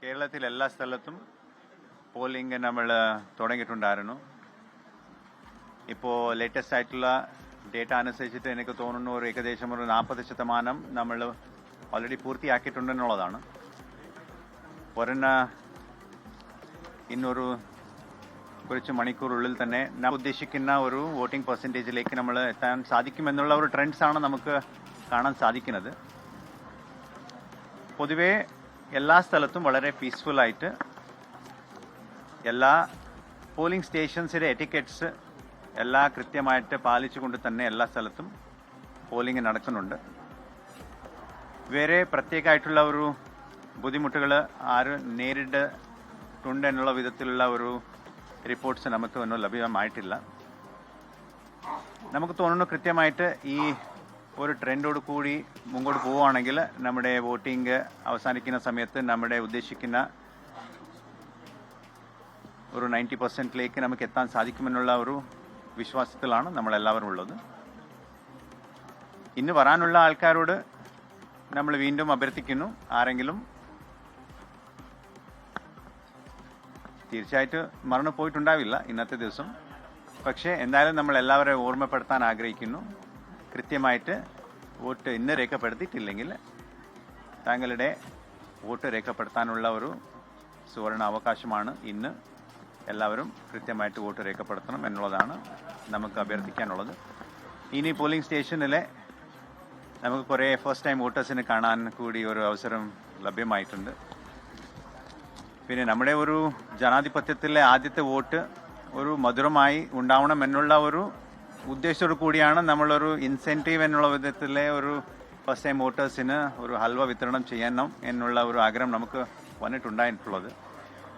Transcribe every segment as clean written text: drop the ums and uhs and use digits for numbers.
കേരളത്തിൽ എല്ലാ സ്ഥലത്തും പോളിംഗ് നമ്മൾ തുടങ്ങിയിട്ടുണ്ടായിരുന്നു. ഇപ്പോൾ ലേറ്റസ്റ്റ് ആയിട്ടുള്ള ഡേറ്റ അനുസരിച്ചിട്ട് എനിക്ക് തോന്നുന്നു ഒരു ഏകദേശം ഒരു 40% നമ്മൾ ഓൾറെഡി പൂർത്തിയാക്കിയിട്ടുണ്ടെന്നുള്ളതാണ്. ഇന്നൊരു കുറച്ച് മണിക്കൂറുള്ളിൽ തന്നെ നാം ഉദ്ദേശിക്കുന്ന ഒരു വോട്ടിംഗ് പെർസെൻറ്റേജിലേക്ക് നമ്മൾ എത്താൻ സാധിക്കുമെന്നുള്ള ഒരു ട്രെൻഡ്സാണ് നമുക്ക് കാണാൻ സാധിക്കുന്നത്. പൊതുവേ എല്ലാ സ്ഥലത്തും വളരെ പീസ്ഫുള്ളായിട്ട് എല്ലാ പോളിംഗ് സ്റ്റേഷൻസിലെ എറ്റിക്കറ്റ്സ് എല്ലാ കൃത്യമായിട്ട് പാലിച്ചുകൊണ്ട് തന്നെ എല്ലാ സ്ഥലത്തും പോളിംഗ് നടക്കുന്നുണ്ട്. വേറെ പ്രത്യേകമായിട്ടുള്ള ഒരു ബുദ്ധിമുട്ടുകൾ ആരും നേരിട്ടിട്ടുണ്ട് എന്നുള്ള വിധത്തിലുള്ള ഒരു റിപ്പോർട്ട്സ് നമുക്ക് ഒന്നും ലഭ്യമായിട്ടില്ല. നമുക്ക് തോന്നുന്നു കൃത്യമായിട്ട് ഈ ഒരു ട്രെൻഡോട് കൂടി മുമ്പോട്ട് പോവുകയാണെങ്കിൽ നമ്മുടെ വോട്ടിംഗ് അവസാനിക്കുന്ന സമയത്ത് നമ്മുടെ ഉദ്ദേശിക്കുന്ന ഒരു 90%ലേക്ക് നമുക്ക് എത്താൻ സാധിക്കുമെന്നുള്ള ഒരു വിശ്വാസത്തിലാണ് നമ്മളെല്ലാവരും ഉള്ളത്. ഇന്ന് വരാനുള്ള ആൾക്കാരോട് നമ്മൾ വീണ്ടും അഭ്യർത്ഥിക്കുന്നു, ആരെങ്കിലും തീർച്ചയായിട്ടും മറന്നു പോയിട്ടുണ്ടാവില്ല ഇന്നത്തെ ദിവസം. പക്ഷേ എന്തായാലും നമ്മൾ എല്ലാവരെയും ഓർമ്മപ്പെടുത്താൻ ആഗ്രഹിക്കുന്നു, കൃത്യമായിട്ട് വോട്ട് ഇന്ന് രേഖപ്പെടുത്തിയിട്ടില്ലെങ്കിൽ താങ്കളുടെ വോട്ട് രേഖപ്പെടുത്താനുള്ള ഒരു സുവർണ അവകാശമാണ് ഇന്ന്. എല്ലാവരും കൃത്യമായിട്ട് വോട്ട് രേഖപ്പെടുത്തണം എന്നുള്ളതാണ് നമുക്ക് അഭ്യർത്ഥിക്കാനുള്ളത്. ഇനി പോളിംഗ് സ്റ്റേഷനിലെ നമുക്ക് കുറേ ഫസ്റ്റ് ടൈം വോട്ടേഴ്സിന് കാണാൻ കൂടി ഒരു അവസരം ലഭ്യമായിട്ടുണ്ട്. പിന്നെ നമ്മുടെ ഒരു ജനാധിപത്യത്തിലെ ആദ്യത്തെ വോട്ട് ഒരു മധുരമായി ഉണ്ടാവണം എന്നുള്ള ഒരു ഉദ്ദേശത്തോടു കൂടിയാണ് നമ്മളൊരു ഇൻസെൻറ്റീവ് എന്നുള്ള വിധത്തിലെ ഒരു ഫസ്റ്റ് ടൈം വോട്ടേഴ്സിന് ഒരു ഹൽവ വിതരണം ചെയ്യണം എന്നുള്ള ഒരു ആഗ്രഹം നമുക്ക് വന്നിട്ടുണ്ടായിട്ടുള്ളത്.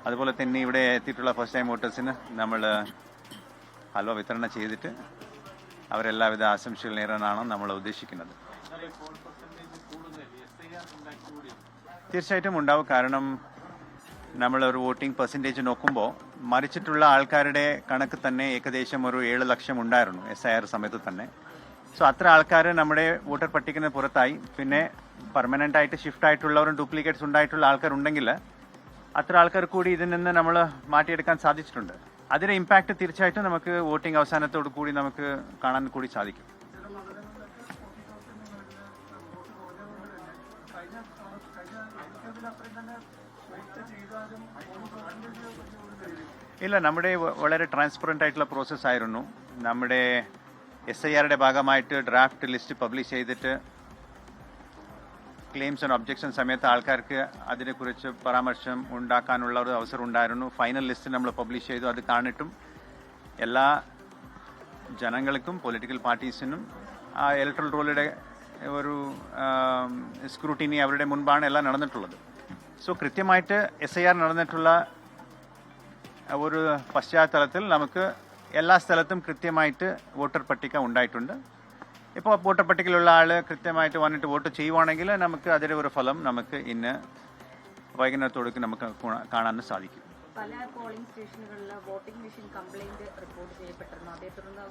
അതുപോലെ തന്നെ ഇവിടെ എത്തിയിട്ടുള്ള ഫസ്റ്റ് ടൈം വോട്ടേഴ്സിന് നമ്മൾ ഹൽവ വിതരണം ചെയ്തിട്ട് അവരെല്ലാവിധ ആശംസകൾ നേരാനാണ് നമ്മൾ ഉദ്ദേശിക്കുന്നത്. തീർച്ചയായിട്ടും ഉണ്ടാവും. കാരണം നമ്മളൊരു വോട്ടിംഗ് പെർസെൻറ്റേജ് നോക്കുമ്പോൾ മരിച്ചിട്ടുള്ള ആൾക്കാരുടെ കണക്ക് തന്നെ ഏകദേശം ഒരു 7 ലക്ഷം ഉണ്ടായിരുന്നു SIR സമയത്ത് തന്നെ. സോ അത്ര ആൾക്കാർ നമ്മുടെ വോട്ടർ പട്ടികന് പുറത്തായി. പിന്നെ പെർമനൻ്റ് ആയിട്ട് ഷിഫ്റ്റ് ആയിട്ടുള്ളവരും ഡ്യൂപ്ലിക്കേറ്റ്സ് ഉണ്ടായിട്ടുള്ള ആൾക്കാരുണ്ടെങ്കിൽ അത്ര ആൾക്കാർ കൂടി ഇതിൽ നിന്ന് നമ്മൾ മാറ്റിയെടുക്കാൻ സാധിച്ചിട്ടുണ്ട്. അതിന്റെ ഇമ്പാക്റ്റ് തീർച്ചയായിട്ടും നമുക്ക് വോട്ടിംഗ് അവസാനത്തോടു കൂടി നമുക്ക് കാണാൻ കൂടി സാധിക്കും. ഇല്ല, നമ്മുടെ വളരെ ട്രാൻസ്പെറൻ്റ് ആയിട്ടുള്ള പ്രോസസ്സ് ആയിരുന്നു. നമ്മുടെ SIRയുടെ ഭാഗമായിട്ട് ഡ്രാഫ്റ്റ് ലിസ്റ്റ് പബ്ലിഷ് ചെയ്തിട്ട് ക്ലെയിംസ് ആൻഡ് ഒബ്ജക്ഷൻ സമയത്ത് ആൾക്കാർക്ക് അതിനെക്കുറിച്ച് പരാമർശം ഉണ്ടാക്കാനുള്ള ഒരു അവസരം ഉണ്ടായിരുന്നു. ഫൈനൽ ലിസ്റ്റ് നമ്മൾ പബ്ലിഷ് ചെയ്തു. അത് കാണിട്ടും എല്ലാ ജനങ്ങൾക്കും പൊളിറ്റിക്കൽ പാർട്ടീസിനും ആ ഇലക്ട്രൽ റോളിയുടെ ഒരു സ്ക്രൂട്ടിനി അവരുടെ മുൻപാണ് എല്ലാം നടന്നിട്ടുള്ളത്. സോ കൃത്യമായിട്ട് SIR നടന്നിട്ടുള്ള ഒരു പശ്ചാത്തലത്തിൽ നമുക്ക് എല്ലാ സ്ഥലത്തും കൃത്യമായിട്ട് വോട്ടർ പട്ടിക ഉണ്ടായിട്ടുണ്ട്. ഇപ്പോൾ വോട്ടർ പട്ടികയിലുള്ള ആൾ കൃത്യമായിട്ട് വന്നിട്ട് വോട്ട് ചെയ്യുവാണെങ്കിൽ നമുക്ക് അതിൻ്റെ ഒരു ഫലം നമുക്ക് ഇന്ന് വൈകുന്നേരത്തോടൊക്കെ നമുക്ക് കാണാൻ സാധിക്കും. പല പോളിംഗ് സ്റ്റേഷനുകളിൽ വോട്ടിംഗ് മെഷീൻ കംപ്ലൈന്റ് റിപ്പോർട്ട് ചെയ്യപ്പെട്ടിരുന്നു. അതേ തുടർന്ന്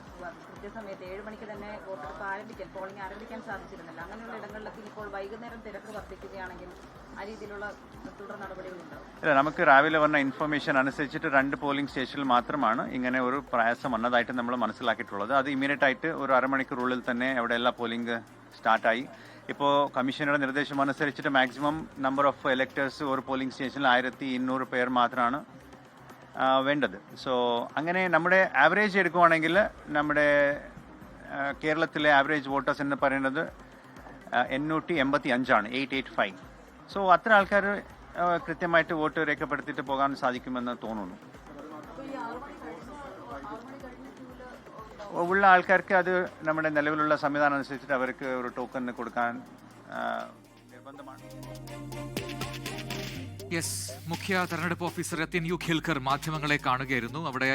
കൃത്യസമയത്ത് 7 മണിക്ക് തന്നെ വോട്ടെടുപ്പ് പോളിംഗ് ആരംഭിക്കാൻ സാധിച്ചിരുന്നില്ല. അങ്ങനെയുള്ള ഇടങ്ങളിലൊക്കെ ഇപ്പോൾ വൈകുന്നേരം തിരക്ക് വർദ്ധിക്കുകയാണെങ്കിൽ ആ രീതിയിലുള്ള തുടർ നടപടികളുണ്ടാവും? ഇല്ല, നമുക്ക് രാവിലെ വന്ന ഇൻഫർമേഷൻ അനുസരിച്ചിട്ട് 2 പോളിംഗ് സ്റ്റേഷനിൽ മാത്രമാണ് ഇങ്ങനെ ഒരു പ്രയാസം വന്നതായിട്ട് നമ്മൾ മനസ്സിലാക്കിയിട്ടുള്ളത്. അത് ഇമ്മീഡിയറ്റ് ആയിട്ട് ഒരു അരമണിക്കൂറുള്ളിൽ തന്നെ അവിടെ എല്ലാ പോളിംഗ് സ്റ്റാർട്ടായി. ഇപ്പോൾ കമ്മീഷണറുടെ നിർദ്ദേശം അനുസരിച്ചിട്ട് മാക്സിമം നമ്പർ ഓഫ് എലക്ടേഴ്സ് ഒരു പോളിംഗ് സ്റ്റേഷനിൽ 1200 പേർ മാത്രമാണ് വേണ്ടത്. സോ അങ്ങനെ നമ്മുടെ ആവറേജ് എടുക്കുവാണെങ്കിൽ നമ്മുടെ കേരളത്തിലെ ആവറേജ് വോട്ടേഴ്സ് എന്ന് പറയുന്നത് 885 ആണ്, 885. സോ അത്ര ആൾക്കാർ കൃത്യമായിട്ട് വോട്ട് രേഖപ്പെടുത്തിയിട്ട് പോകാൻ സാധിക്കുമെന്ന് തോന്നുന്നു. ഉള്ള ആൾക്കാർക്ക് അത് നമ്മുടെ നിലവിലുള്ള സംവിധാനം അനുസരിച്ചിട്ട് അവർക്ക് ഒരു ടോക്കൺ കൊടുക്കാൻ നിർബന്ധമാണ്. മുഖ്യ തെരഞ്ഞെടുപ്പ് ഓഫീസർ യതിൻ യു ഖേൽക്കർ മാധ്യമങ്ങളെ കാണുകയായിരുന്നു. അവിടെ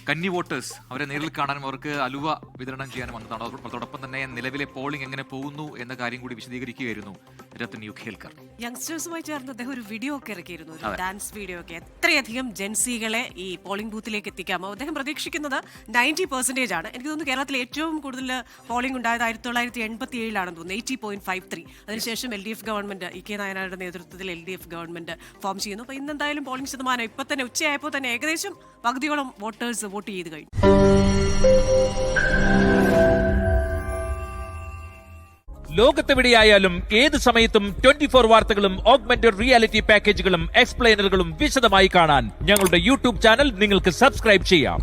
കന്നി വോട്ടേഴ്സ് അവരെ നേരിൽ കാണാനും അവർക്ക് അലുവ വിതരണം ചെയ്യാനും വന്നതാണ്. അതോടൊപ്പം തന്നെ നിലവിലെ പോളിംഗ് എങ്ങനെ പോകുന്നു എന്ന കാര്യം കൂടി വിശദീകരിക്കുകയായിരുന്നു രത്തൻ യു ഖേൽക്കർ. യങ്സ്റ്റേഴ്സുമായി ചേർന്ന് അദ്ദേഹം ഒരു വീഡിയോ ഒക്കെ ഇറക്കിയിരുന്നു, ഒരു ഡാൻസ് വീഡിയോ ഒക്കെ. എത്രയധികം ജെൻസികളെ ഈ പോളിംഗ് ബൂത്തിലേക്ക് എത്തിക്കാമോ? അദ്ദേഹം പ്രതീക്ഷിക്കുന്നത് 90% ആണ്. എനിക്ക് തോന്നുന്നു കേരളത്തിൽ ഏറ്റവും കൂടുതൽ പോളിംഗ് ഉണ്ടായത് 1987 തോന്നുന്നു, 80.53. അതിനുശേഷം LDF ഗവൺമെന്റ്, ഇ കെ നായനാരുടെ നേതൃത്വത്തിൽ LDF ഗവൺമെന്റ് ഫോം ചെയ്യുന്നു. അപ്പോൾ ഇന്ന് എന്തായാലും പോളിംഗ് ശതമാനം ഇപ്പൊ തന്നെ ഉച്ചയായപ്പോൾ തന്നെ ഏകദേശം പകുതിയോളം വോട്ടേഴ്സ് വോട്ട് ചെയ്ത് കഴിഞ്ഞു. ലോകത്തെവിടെയായാലും ഏത് സമയത്തും 24 വാർത്തകളും ഓഗ്മെന്റഡ് റിയാലിറ്റി പാക്കേജുകളും എക്സ്പ്ലെയിനറുകളും വിശദമായി കാണാൻ ഞങ്ങളുടെ യൂട്യൂബ് ചാനൽ നിങ്ങൾക്ക് സബ്സ്ക്രൈബ് ചെയ്യാം.